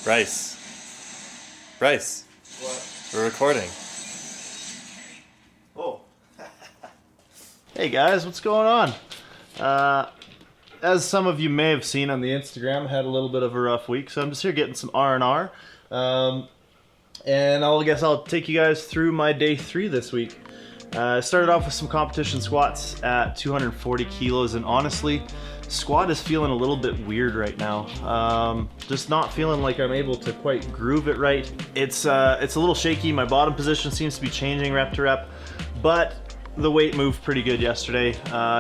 Bryce. What? We're recording. Oh. Hey guys, what's going on? As some of you may have seen on the Instagram, I had a little bit of a rough week, so I'm just here getting some R&R. And I guess I'll take you guys through my day 3 this week. I started off with some competition squats at 240 kilos, and honestly, squat is feeling a little bit weird right now. Just not feeling like I'm able to quite groove it right. It's a little shaky. My bottom position seems to be changing rep to rep, but the weight moved pretty good yesterday.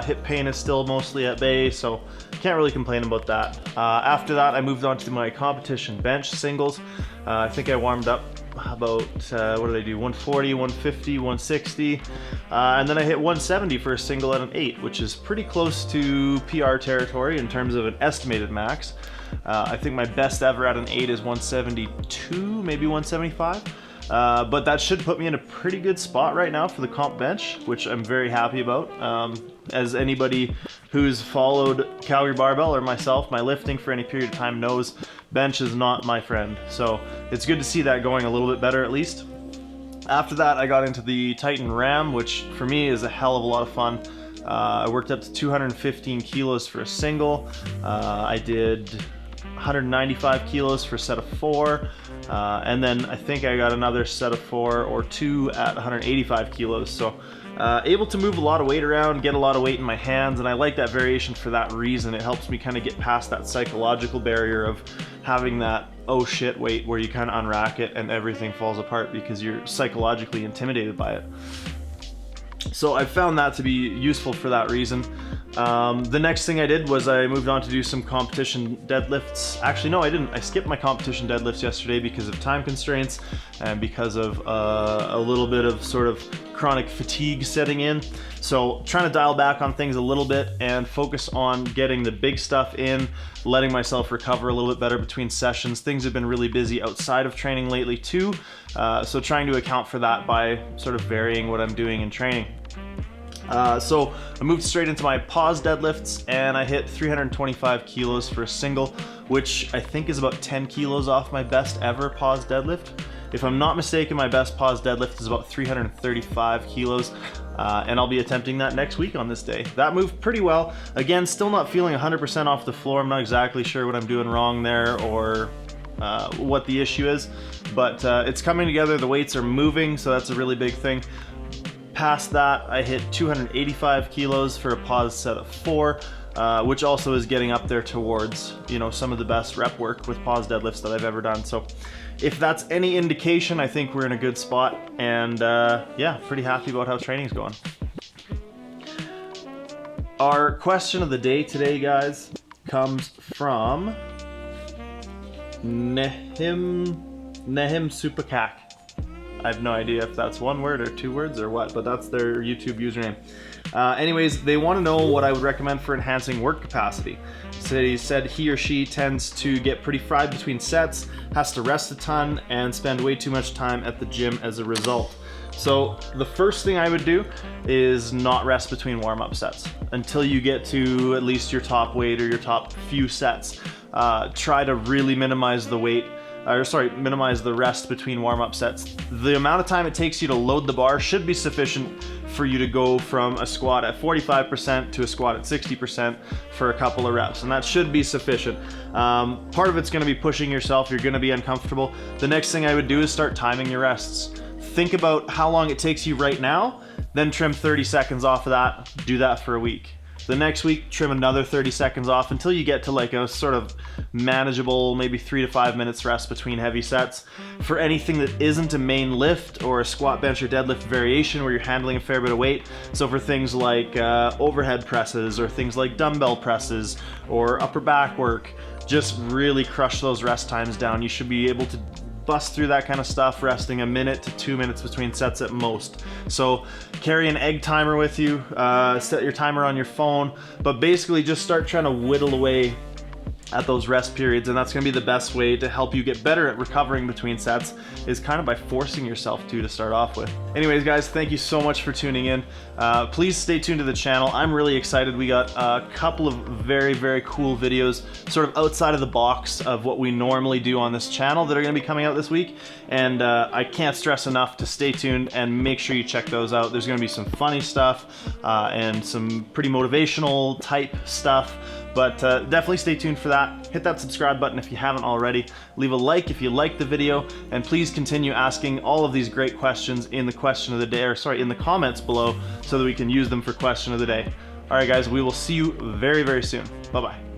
Hip pain is still mostly at bay, so can't really complain about that. After that, I moved on to my competition bench singles. I think I warmed up about, what did I do, 140, 150, 160, and then I hit 170 for a single at an 8, which is pretty close to PR territory in terms of an estimated max. I think my best ever at an 8 is 172, maybe 175. But that should put me in a pretty good spot right now for the comp bench, which I'm very happy about. As anybody who's followed Calgary Barbell or myself, my lifting for any period of time knows, bench is not my friend. So it's good to see that going a little bit better at least. After that, I got into the Titan Ram, which for me is a hell of a lot of fun. I worked up to 215 kilos for a single. I did 195 kilos for a set of 4, and then I think I got another set of 4 or 2 at 185 kilos. So able to move a lot of weight around, get a lot of weight in my hands, and I like that variation for that reason. It helps me kind of get past that psychological barrier of having that oh shit weight where you kind of unrack it and everything falls apart because you're psychologically intimidated by it. So I found that to be useful for that reason. The next thing I did was I moved on to do some competition deadlifts. Actually, no, I didn't. I skipped my competition deadlifts yesterday because of time constraints and because of a little bit of sort of chronic fatigue setting in. So trying to dial back on things a little bit and focus on getting the big stuff in, letting myself recover a little bit better between sessions. Things have been really busy outside of training lately too. So trying to account for that by sort of varying what I'm doing in training. So I moved straight into my pause deadlifts and I hit 325 kilos for a single, which I think is about 10 kilos off my best ever pause deadlift. If I'm not mistaken, my best pause deadlift is about 335 kilos, and I'll be attempting that next week on this day. That moved pretty well. Again, still not feeling 100% off the floor. I'm not exactly sure what I'm doing wrong there or what the issue is, but it's coming together. The weights are moving, so that's a really big thing. Past that, I hit 285 kilos for a pause set of 4, which also is getting up there towards, you know, some of the best rep work with pause deadlifts that I've ever done. So if that's any indication, I think we're in a good spot, and yeah, pretty happy about how training's going. Our question of the day today, guys, comes from Nehim Supakak. I have no idea if that's one word or 2 words or what, but that's their YouTube username. Anyways, they want to know what I would recommend for enhancing work capacity. So he said he or she tends to get pretty fried between sets, has to rest a ton, and spend way too much time at the gym as a result. So the first thing I would do is not rest between warm-up sets until you get to at least your top weight or your top few sets. Try to really minimize the weight. Minimize the rest between warm-up sets. The amount of time it takes you to load the bar should be sufficient for you to go from a squat at 45% to a squat at 60% for a couple of reps, and that should be sufficient. Part of it's going to be pushing yourself. You're going to be uncomfortable. The next thing I would do is start timing your rests. Think about how long it takes you right now, then trim 30 seconds off of that. Do that for a week. The next week, trim another 30 seconds off until you get to like a sort of manageable, maybe 3 to 5 minutes rest between heavy sets. For anything that isn't a main lift or a squat, bench, or deadlift variation where you're handling a fair bit of weight, so for things like overhead presses or things like dumbbell presses or upper back work, just really crush those rest times down. You should be able to bust through that kind of stuff, resting 1 minute to 2 minutes between sets at most. So carry an egg timer with you, set your timer on your phone, but basically just start trying to whittle away at those rest periods, and that's going to be the best way to help you get better at recovering between sets, is kind of by forcing yourself to start off with. Anyways guys, thank you so much for tuning in. Please stay tuned to the channel. I'm really excited. We got a couple of very cool videos sort of outside of the box of what we normally do on this channel that are going to be coming out this week, and I can't stress enough to stay tuned and make sure you check those out. There's going to be some funny stuff and some pretty motivational type stuff. But definitely stay tuned for that. Hit that subscribe button if you haven't already. Leave a like if you liked the video, and please continue asking all of these great questions in the question of the day, or sorry, in the comments below, so that we can use them for question of the day. All right guys, we will see you very soon. Bye-bye.